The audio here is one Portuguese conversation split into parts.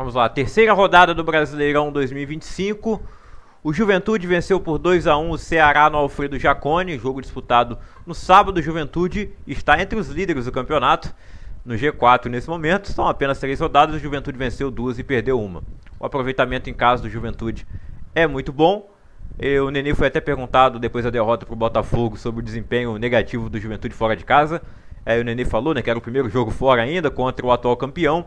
Vamos lá, terceira rodada do Brasileirão 2025. O Juventude venceu por 2-1 o Ceará no Alfredo Jaconi, jogo disputado no sábado. O Juventude está entre os líderes do campeonato, no G4 nesse momento. São apenas 3 rodadas, o Juventude venceu 2 e perdeu 1. O aproveitamento em casa do Juventude é muito bom. O Nenê foi até perguntado depois da derrota para o Botafogo sobre o desempenho negativo do Juventude fora de casa. O Nenê falou, né, que era o primeiro jogo fora ainda contra o atual campeão.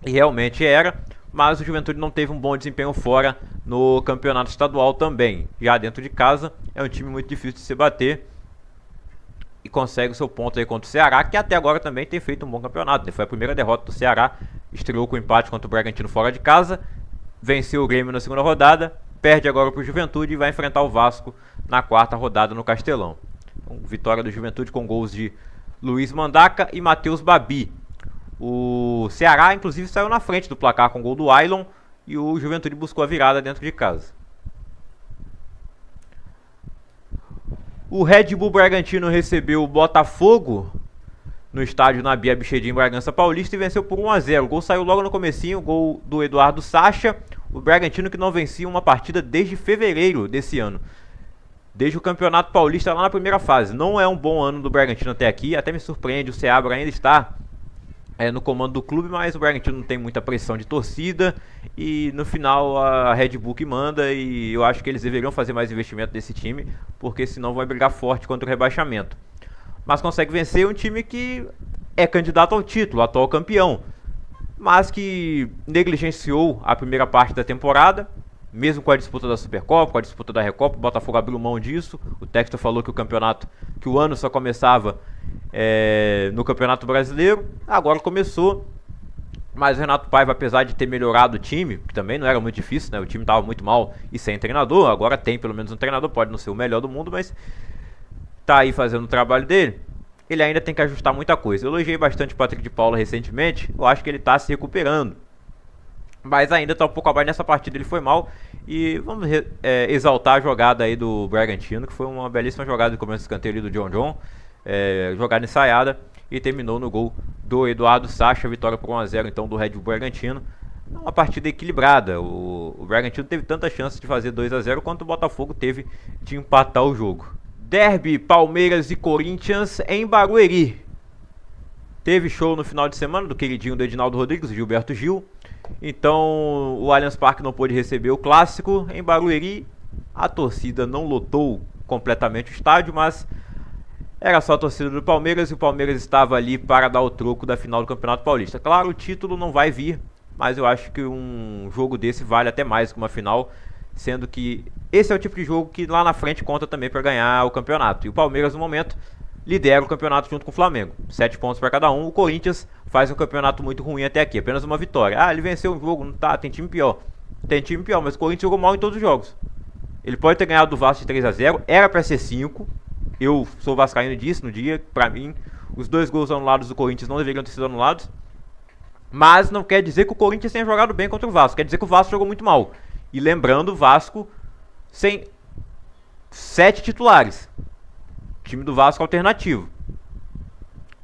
E realmente era, mas o Juventude não teve um bom desempenho fora no campeonato estadual também. Já dentro de casa é um time muito difícil de se bater e consegue o seu ponto aí contra o Ceará, que até agora também tem feito um bom campeonato. Foi a primeira derrota do Ceará, estreou com empate contra o Bragantino fora de casa, venceu o Grêmio na segunda rodada, perde agora para o Juventude e vai enfrentar o Vasco na quarta rodada no Castelão. Então, vitória do Juventude com gols de Luiz Mandaca e Matheus Babi. O Ceará, inclusive, saiu na frente do placar com o gol do Ailon e o Juventude buscou a virada dentro de casa. O Red Bull Bragantino recebeu o Botafogo no estádio Nabi Abichedin, em Bragança Paulista, e venceu por 1-0. O gol saiu logo no comecinho, o gol do Eduardo Sacha. O Bragantino que não vencia uma partida desde fevereiro desse ano, desde o Campeonato Paulista lá na primeira fase. Não é um bom ano do Bragantino até aqui, até me surpreende, o Seabra ainda está no comando do clube, mas o Bragantino não tem muita pressão de torcida e no final a Red Bull que manda, e eu acho que eles deveriam fazer mais investimento nesse time, porque senão vai brigar forte contra o rebaixamento. Mas consegue vencer um time que é candidato ao título, atual campeão, mas que negligenciou a primeira parte da temporada, mesmo com a disputa da Supercopa, com a disputa da Recopa. O Botafogo abriu mão disso. O Textor falou que o ano só começava no Campeonato Brasileiro. Agora começou, mas o Renato Paiva, apesar de ter melhorado o time, que também não era muito difícil, né? O time estava muito mal e sem treinador. Agora tem pelo menos um treinador, pode não ser o melhor do mundo, mas tá aí fazendo o trabalho dele. Ele ainda tem que ajustar muita coisa. Eu elogiei bastante o Patrick de Paula recentemente. Eu acho que ele está se recuperando, mas ainda está um pouco abaixo. Nessa partida ele foi mal. E vamos exaltar a jogada aí do Bragantino, que foi uma belíssima jogada de começo de escanteio ali do John. Jogada ensaiada e terminou no gol do Eduardo Sacha. Vitória por 1-0 então do Red Bull Bragantino. Uma partida equilibrada. O Bragantino teve tanta chance de fazer 2-0 quanto o Botafogo teve de empatar o jogo. Derby, Palmeiras e Corinthians em Barueri. Teve show no final de semana do queridinho do Edinaldo Rodrigues, o Gilberto Gil. Então o Allianz Parque não pôde receber o clássico. Em Barueri a torcida não lotou completamente o estádio, mas era só a torcida do Palmeiras e o Palmeiras estava ali para dar o troco da final do Campeonato Paulista. Claro, o título não vai vir, mas eu acho que um jogo desse vale até mais que uma final, sendo que esse é o tipo de jogo que lá na frente conta também para ganhar o campeonato. E o Palmeiras, no momento, lidera o campeonato junto com o Flamengo, 7 pontos para cada um. O Corinthians faz um campeonato muito ruim até aqui, apenas uma vitória. Ele venceu um jogo, não tá, tem time pior. Tem time pior, mas o Corinthians jogou mal em todos os jogos. Ele pode ter ganhado do Vasco de 3-0, era para ser 5. Eu sou vascaíno disso no dia, para mim, os 2 gols anulados do Corinthians não deveriam ter sido anulados. Mas não quer dizer que o Corinthians tenha jogado bem contra o Vasco, quer dizer que o Vasco jogou muito mal. E lembrando, o Vasco sem 7 titulares. Time do Vasco alternativo.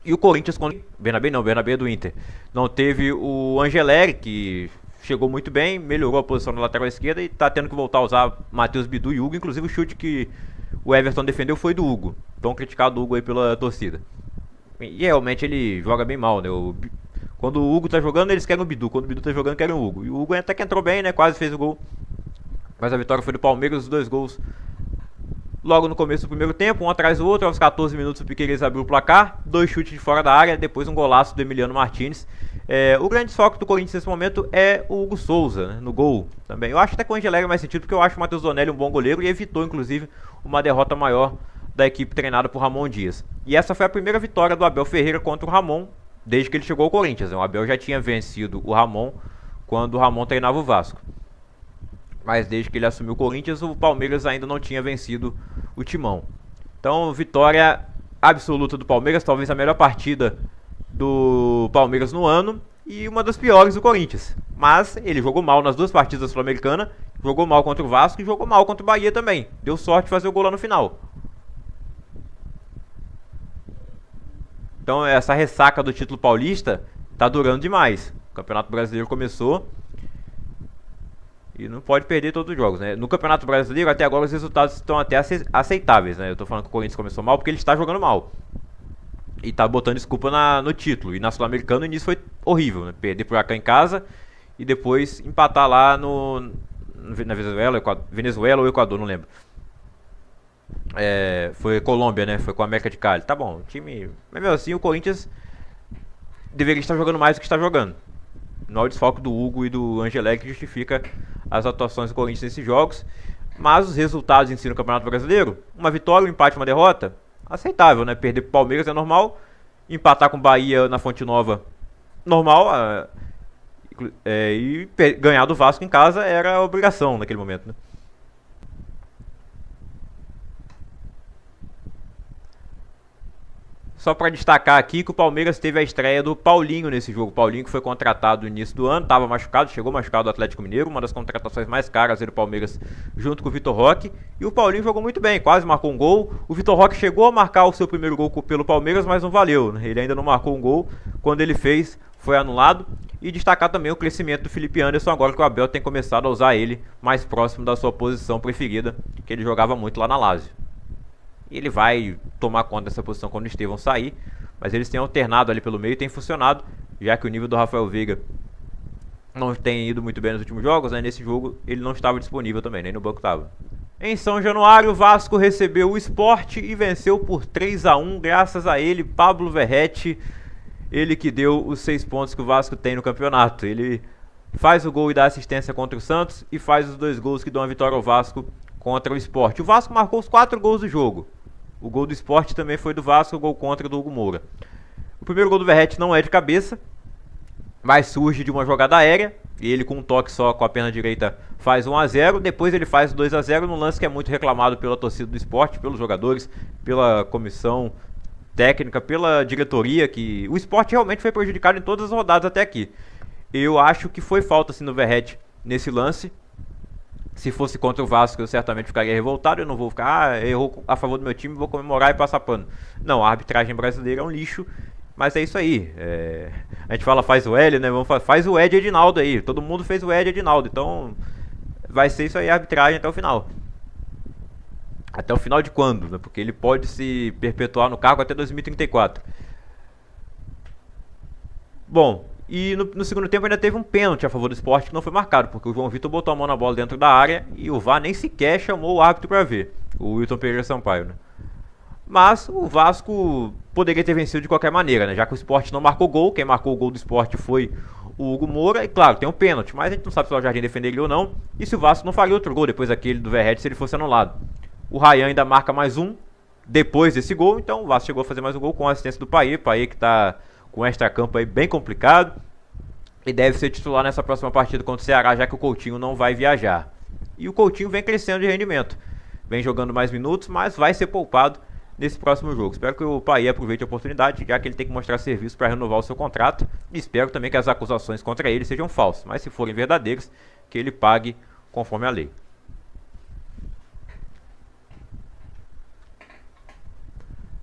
E o Corinthians com Bernabé é do Inter. Não teve o Angeleri, que chegou muito bem, melhorou a posição na lateral esquerda e tá tendo que voltar a usar Matheus Bidu e Hugo. Inclusive o chute que o Everton defendeu foi do Hugo. Tão criticado o Hugo aí pela torcida. E realmente ele joga bem mal, né? Quando o Hugo tá jogando, eles querem o Bidu. Quando o Bidu tá jogando, querem o Hugo. E o Hugo até que entrou bem, né? Quase fez o gol. Mas a vitória foi do Palmeiras, os 2 gols logo no começo do primeiro tempo, um atrás do outro. Aos 14 minutos o Piquerez abriu o placar, 2 chutes de fora da área, depois um golaço do Emiliano Martins. O grande foco do Corinthians nesse momento é o Hugo Souza, né, no gol também. Eu acho até que o Angeleri mais sentido, porque eu acho o Matheus Donelli um bom goleiro e evitou inclusive uma derrota maior da equipe treinada por Ramon Dias. E essa foi a primeira vitória do Abel Ferreira contra o Ramon desde que ele chegou ao Corinthians. O Abel já tinha vencido o Ramon quando o Ramon treinava o Vasco, mas desde que ele assumiu o Corinthians, o Palmeiras ainda não tinha vencido o Timão. Então, vitória absoluta do Palmeiras, talvez a melhor partida do Palmeiras no ano e uma das piores do Corinthians. Mas ele jogou mal nas 2 partidas da Sul-Americana, jogou mal contra o Vasco e jogou mal contra o Bahia também. Deu sorte de fazer o gol lá no final. Então, essa ressaca do título paulista tá durando demais. O Campeonato Brasileiro começou E não pode perder todos os jogos, né? No Campeonato Brasileiro, até agora os resultados estão até aceitáveis, né? Eu tô falando que o Corinthians começou mal porque ele está jogando mal. E tá botando desculpa no título. E na Sul-Americana o início foi horrível, né? Perder pro Huracan em casa e depois empatar lá na Venezuela ou Equador, não lembro. Foi Colômbia, né? Foi com a América de Cali. Tá bom, o time... Mas mesmo assim, o Corinthians deveria estar jogando mais do que está jogando. Não é o desfalque do Hugo e do Angelé que justifica as atuações do Corinthians nesses jogos. Mas os resultados em si no Campeonato Brasileiro, uma vitória, um empate, uma derrota, aceitável, né? Perder pro Palmeiras é normal, empatar com o Bahia na Fonte Nova, normal, e ganhar do Vasco em casa era obrigação naquele momento, né? Só para destacar aqui que o Palmeiras teve a estreia do Paulinho nesse jogo. O Paulinho que foi contratado no início do ano, estava machucado, chegou machucado do Atlético Mineiro, uma das contratações mais caras do Palmeiras junto com o Vitor Roque. E o Paulinho jogou muito bem, quase marcou um gol. O Vitor Roque chegou a marcar o seu primeiro gol pelo Palmeiras, mas não valeu, né? Ele ainda não marcou um gol. Quando ele fez, foi anulado. E destacar também o crescimento do Felipe Anderson, agora que o Abel tem começado a usar ele mais próximo da sua posição preferida, que ele jogava muito lá na Lazio. E ele vai tomar conta dessa posição quando o Estevão sair. Mas eles têm alternado ali pelo meio e tem funcionado. Já que o nível do Rafael Veiga não tem ido muito bem nos últimos jogos, né? Nesse jogo ele não estava disponível também, nem no banco estava. Em São Januário, o Vasco recebeu o Sport e venceu por 3-1. Graças a ele, Pablo Verratti. Ele que deu os 6 pontos que o Vasco tem no campeonato. Ele faz o gol e dá assistência contra o Santos. E faz os 2 gols que dão a vitória ao Vasco contra o Sport. O Vasco marcou os 4 gols do jogo. O gol do Sport também foi do Vasco, o gol contra do Hugo Moura. O primeiro gol do Verratti não é de cabeça, mas surge de uma jogada aérea. E ele com um toque só com a perna direita faz 1-0. Depois ele faz 2-0 num lance que é muito reclamado pela torcida do Sport, pelos jogadores, pela comissão técnica, pela diretoria. Que o Sport realmente foi prejudicado em todas as rodadas até aqui. Eu acho que foi falta assim no Verratti nesse lance. Se fosse contra o Vasco, eu certamente ficaria revoltado. Eu não vou ficar, errou a favor do meu time, vou comemorar e passar pano. Não, a arbitragem brasileira é um lixo. Mas é isso aí. A gente fala faz o L, né? Faz o Ed Edinaldo aí. Todo mundo fez o Ed Edinaldo. Então vai ser isso aí a arbitragem até o final. Até o final de quando? Né? Porque ele pode se perpetuar no cargo até 2034. Bom, e no segundo tempo ainda teve um pênalti a favor do Sport que não foi marcado, porque o João Vitor botou a mão na bola dentro da área e o VAR nem sequer chamou o árbitro para ver, o Wilton Pereira Sampaio, né? Mas o Vasco poderia ter vencido de qualquer maneira, né? Já que o Sport não marcou gol, quem marcou o gol do Sport foi o Hugo Moura, e claro, tem um pênalti, mas a gente não sabe se o Jardim defenderia ou não, e se o Vasco não faria outro gol depois daquele do Verratti se ele fosse anulado. O Ryan ainda marca mais um depois desse gol, então o Vasco chegou a fazer mais um gol com a assistência do Payet que está com extra-campo aí bem complicado e deve ser titular nessa próxima partida contra o Ceará, já que o Coutinho não vai viajar. E o Coutinho vem crescendo de rendimento, vem jogando mais minutos, mas vai ser poupado nesse próximo jogo. Espero que o Payet aproveite a oportunidade, já que ele tem que mostrar serviço para renovar o seu contrato, e espero também que as acusações contra ele sejam falsas, mas se forem verdadeiras, que ele pague conforme a lei.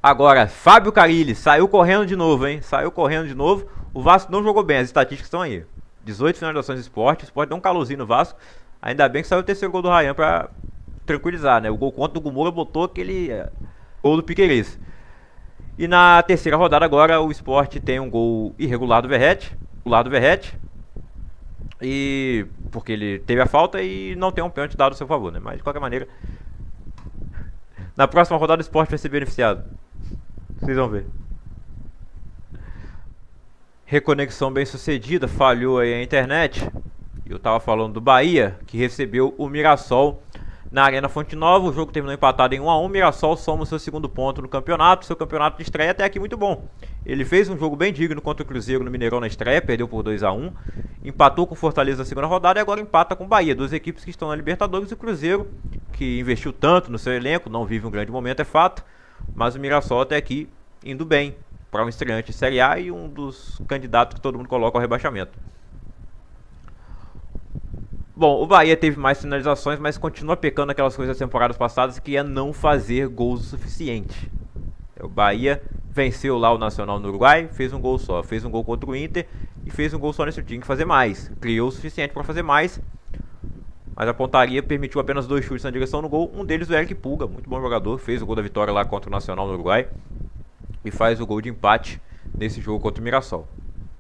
Agora, Fábio Carille saiu correndo de novo, hein? Saiu correndo de novo. O Vasco não jogou bem, as estatísticas estão aí. 18 finalizações do Sport, o Sport deu um calorzinho no Vasco. Ainda bem que saiu o terceiro gol do Ryan pra tranquilizar, né? O gol contra do Gumura botou aquele gol do Piquerez. E na terceira rodada agora o Sport tem um gol irregular do Verratti. O lado do Verratti. E porque ele teve a falta e não tem um pênalti dado a seu favor, né? Mas de qualquer maneira, na próxima rodada o Sport vai ser beneficiado. Vocês vão ver. Reconexão bem sucedida, falhou aí a internet. Eu tava falando do Bahia, que recebeu o Mirassol na Arena Fonte Nova. O jogo terminou empatado em 1-1. Mirassol soma o seu segundo ponto no campeonato. Seu campeonato de estreia até aqui muito bom. Ele fez um jogo bem digno contra o Cruzeiro no Mineirão na estreia, perdeu por 2-1. Empatou com o Fortaleza na segunda rodada e agora empata com o Bahia. Duas equipes que estão na Libertadores. O Cruzeiro, que investiu tanto no seu elenco, não vive um grande momento, é fato. Mas o Mirassol até aqui indo bem para um estreante de Série A e um dos candidatos que todo mundo coloca ao rebaixamento. Bom, o Bahia teve mais finalizações, mas continua pecando aquelas coisas das temporadas passadas, que é não fazer gols o suficiente. O Bahia venceu lá o Nacional no Uruguai, fez um gol só, fez um gol contra o Inter e fez um gol só nesse. Tinha que fazer mais, criou o suficiente para fazer mais. mas a pontaria permitiu apenas 2 chutes na direção do gol. Um deles o Eric Pulga, muito bom jogador, fez o gol da vitória lá contra o Nacional no Uruguai e faz o gol de empate nesse jogo contra o Mirassol.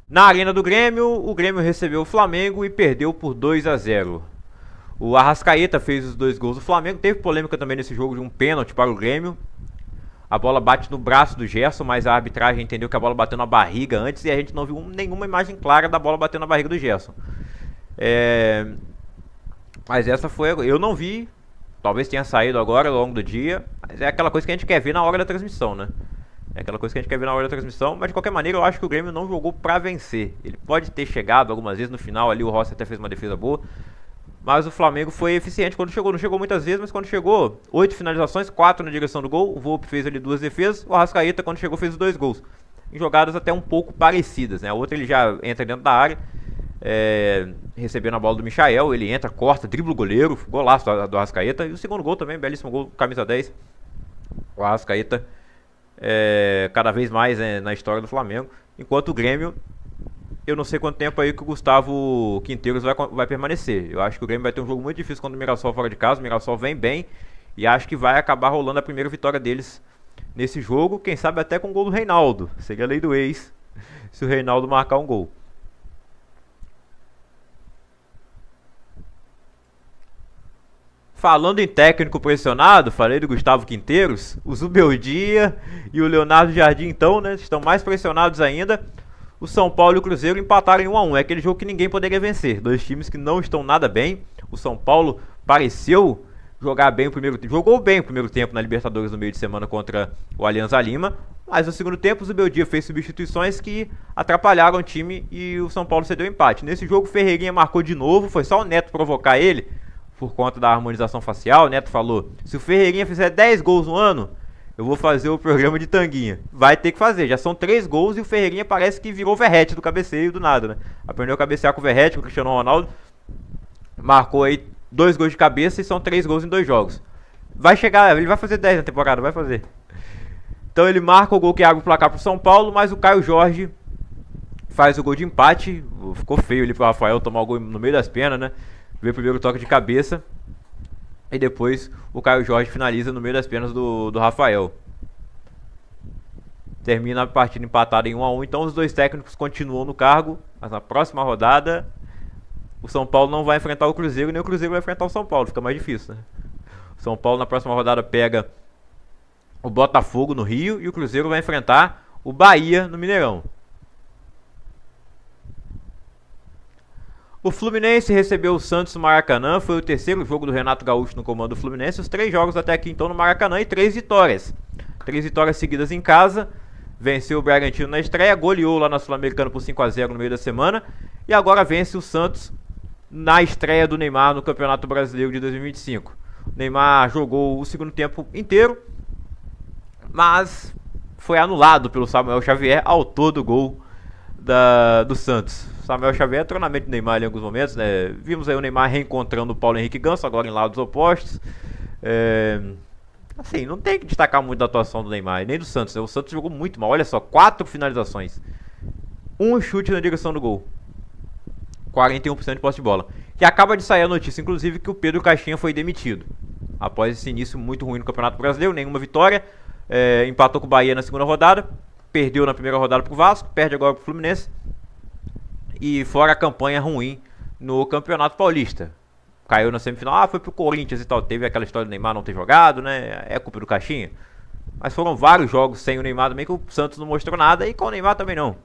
Na Arena do Grêmio, o Grêmio recebeu o Flamengo e perdeu por 2-0. O Arrascaeta fez os 2 gols do Flamengo. Teve polêmica também nesse jogo de um pênalti para o Grêmio. A bola bate no braço do Gerson, mas a arbitragem entendeu que a bola bateu na barriga antes e a gente não viu nenhuma imagem clara da bola batendo na barriga do Gerson. Mas essa foi... Eu não vi, talvez tenha saído agora ao longo do dia, mas é aquela coisa que a gente quer ver na hora da transmissão, né? É aquela coisa que a gente quer ver na hora da transmissão, mas de qualquer maneira eu acho que o Grêmio não jogou pra vencer. Ele pode ter chegado algumas vezes no final ali, o Rossi até fez uma defesa boa, mas o Flamengo foi eficiente quando chegou. Não chegou muitas vezes, mas quando chegou, 8 finalizações, 4 na direção do gol. O Volpi fez ali 2 defesas. O Arrascaeta, quando chegou, fez os 2 gols. Em jogadas até um pouco parecidas, né? A outra ele já entra dentro da área, recebendo a bola do Michael. Ele entra, corta, dribla o goleiro. Golaço do Arrascaeta. E o segundo gol também, belíssimo gol, camisa 10. O Arrascaeta cada vez mais na história do Flamengo. Enquanto o Grêmio... Eu não sei quanto tempo aí que o Gustavo Quinteiros vai permanecer. Eu acho que o Grêmio vai ter um jogo muito difícil contra o Mirassol fora de casa. O Mirassol vem bem e acho que vai acabar rolando a primeira vitória deles nesse jogo. Quem sabe até com o gol do Reinaldo. Seria a lei do ex se o Reinaldo marcar um gol. Falando em técnico pressionado, falei do Gustavo Quinteiros. O Zubeldia e o Leonardo Jardim então, né, estão mais pressionados ainda. O São Paulo e o Cruzeiro empataram em 1-1. É aquele jogo que ninguém poderia vencer. 2 times que não estão nada bem. O São Paulo pareceu jogar bem o primeiro tempo. Jogou bem o primeiro tempo na Libertadores no meio de semana contra o Alianza Lima. Mas no segundo tempo o Zubeldia fez substituições que atrapalharam o time e o São Paulo cedeu o empate. Nesse jogo o Ferreirinha marcou de novo. Foi só o Neto provocar ele por conta da harmonização facial. O Neto falou, se o Ferreirinha fizer 10 gols no ano... eu vou fazer o programa de tanguinha. Vai ter que fazer. Já são 3 gols e o Ferreirinha parece que virou Verratti do cabeceio do nada, né? Aprendeu a cabecear com o Verratti, com o Cristiano Ronaldo. Marcou aí 2 gols de cabeça e são 3 gols em 2 jogos. Vai chegar, ele vai fazer 10 na temporada, vai fazer. Então ele marca o gol que abre o placar pro São Paulo, mas o Caio Jorge faz o gol de empate. Ficou feio ali pro Rafael tomar o gol no meio das pernas, né? Veio o primeiro toque de cabeça. E depois o Caio Jorge finaliza no meio das pernas do Rafael. Termina a partida empatada em 1-1. Então os 2 técnicos continuam no cargo. Mas na próxima rodada o São Paulo não vai enfrentar o Cruzeiro, nem o Cruzeiro vai enfrentar o São Paulo. Fica mais difícil, né? O São Paulo na próxima rodada pega o Botafogo no Rio. E o Cruzeiro vai enfrentar o Bahia no Mineirão. O Fluminense recebeu o Santos no Maracanã. Foi o terceiro jogo do Renato Gaúcho no comando do Fluminense. Os 3 jogos até aqui então no Maracanã e 3 vitórias. 3 vitórias seguidas em casa. Venceu o Bragantino na estreia. Goleou lá na Sul-Americana por 5-0 no meio da semana. E agora vence o Santos na estreia do Neymar no Campeonato Brasileiro de 2025. O Neymar jogou o segundo tempo inteiro, mas foi anulado pelo Samuel Xavier, autor do gol do Santos. Samuel Xavier entrou na mente do Neymar em alguns momentos, né? Vimos aí o Neymar reencontrando o Paulo Henrique Ganso, agora em lados opostos. Assim, não tem que destacar muito da atuação do Neymar, nem do Santos, né? O Santos jogou muito mal, olha só, 4 finalizações. 1 chute na direção do gol. 41% de posse de bola. E acaba de sair a notícia, inclusive, que o Pedro Caixinha foi demitido. Após esse início muito ruim no Campeonato Brasileiro, nenhuma vitória. Empatou com o Bahia na segunda rodada. Perdeu na primeira rodada pro Vasco, perde agora pro Fluminense. E fora a campanha ruim no Campeonato Paulista. Caiu na semifinal, foi pro Corinthians e tal. Teve aquela história do Neymar não ter jogado, né? É culpa do Caixinha. Mas foram vários jogos sem o Neymar também que o Santos não mostrou nada. E com o Neymar também não.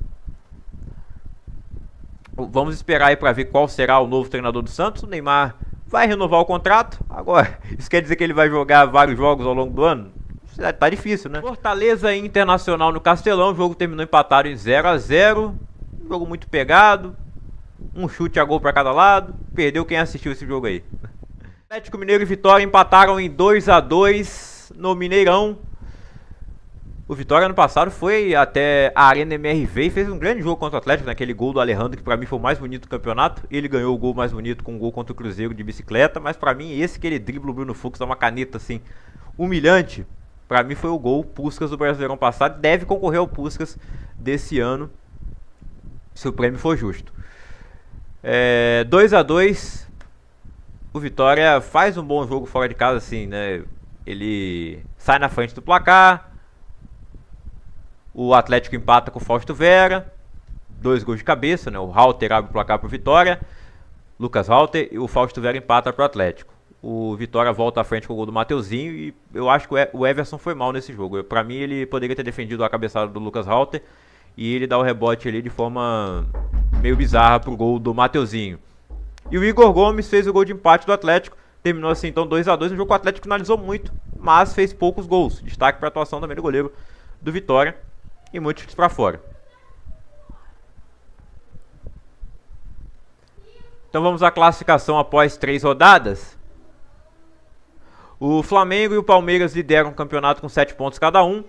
Vamos esperar aí pra ver qual será o novo treinador do Santos. O Neymar vai renovar o contrato. Agora, isso quer dizer que ele vai jogar vários jogos ao longo do ano? Tá difícil, né? Fortaleza e Internacional no Castelão. O jogo terminou empatado em 0-0. Jogo muito pegado. Um chute a gol pra cada lado. Perdeu quem assistiu esse jogo aí. Atlético Mineiro e Vitória empataram em 2-2 no Mineirão. O Vitória ano passado foi até a Arena MRV e fez um grande jogo contra o Atlético, naquele gol do Alejandro, que pra mim foi o mais bonito do campeonato. Ele ganhou o gol mais bonito com um gol contra o Cruzeiro de bicicleta, mas pra mim esse que ele dribla o Bruno Fux dá uma caneta assim, humilhante. Pra mim foi o gol Puskás do Brasileirão passado, deve concorrer ao Puskás desse ano, se o prêmio for justo. 2-2 o Vitória faz um bom jogo fora de casa, assim, né? Ele sai na frente do placar. O Atlético empata com o Fausto Vera. 2 gols de cabeça, né? O Halter abre o placar pro Vitória. Lucas Halter, e o Fausto Vera empata pro Atlético. O Vitória volta à frente com o gol do Mateuzinho. E eu acho que o Everson foi mal nesse jogo. Pra mim, ele poderia ter defendido a cabeçada do Lucas Halter. E ele dá o rebote ali de forma meio bizarra pro gol do Mateuzinho. E o Igor Gomes fez o gol de empate do Atlético. Terminou assim, então 2 a 2. Um jogo que o Atlético finalizou muito, mas fez poucos gols. Destaque para a atuação também do goleiro do Vitória. E muitos chutes para fora. Então vamos à classificação após 3 rodadas. O Flamengo e o Palmeiras lideram o campeonato com 7 pontos cada um.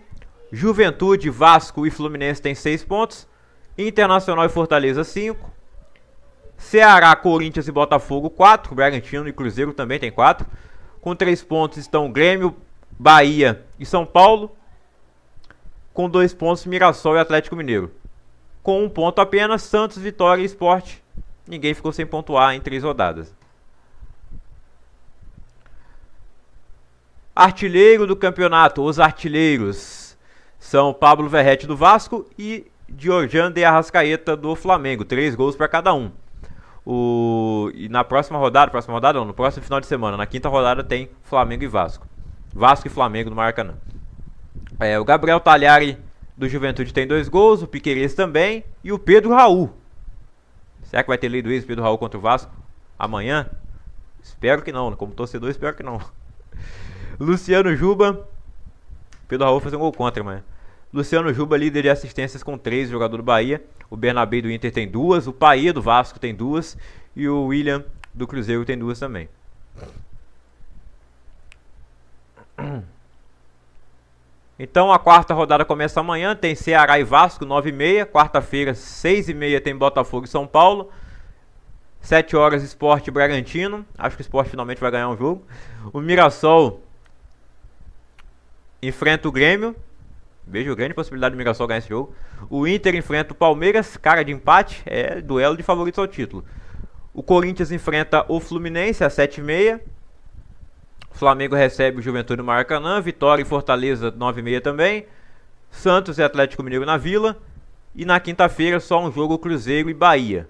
Juventude, Vasco e Fluminense têm 6 pontos. Internacional e Fortaleza 5. Ceará, Corinthians e Botafogo 4. Bragantino e Cruzeiro também tem 4. Com 3 pontos estão Grêmio, Bahia e São Paulo. Com 2 pontos Mirassol e Atlético Mineiro. Com 1 ponto apenas Santos, Vitória e Sport. Ninguém ficou sem pontuar em 3 rodadas. Artilheiro do campeonato. Os artilheiros são Pablo Verratti do Vasco e Djordjan de Arrascaeta do Flamengo. 3 gols para cada um. E na próxima rodada não, no próximo final de semana, na quinta rodada tem Flamengo e Vasco. Vasco e Flamengo no Maracanã. O Gabriel Talhari do Juventude tem 2 gols, o Piquerez também e o Pedro Raul. Será que vai ter lei do ex Pedro Raul contra o Vasco amanhã? Espero que não, como torcedor espero que não. Luciano Juba, Pedro Raul fez um gol contra amanhã. Luciano Juba, líder de assistências com 3, jogador do Bahia. O Bernabé do Inter tem 2, o Paê do Vasco tem 2 e o William do Cruzeiro tem 2 também. Então a quarta rodada começa amanhã, tem Ceará e Vasco, 9h30. Quarta-feira, 6h30, tem Botafogo e São Paulo. 7 horas, Sport e Bragantino. Acho que o Sport finalmente vai ganhar um jogo. O Mirassol enfrenta o Grêmio. Vejo grande possibilidade do Mirassol ganhar esse jogo. O Inter enfrenta o Palmeiras, cara de empate, é duelo de favoritos ao título. O Corinthians enfrenta o Fluminense às 7h30. O Flamengo recebe o Juventude no Maracanã. Vitória e Fortaleza 9h30 também. Santos e Atlético Mineiro na Vila. E na quinta-feira só um jogo Cruzeiro e Bahia.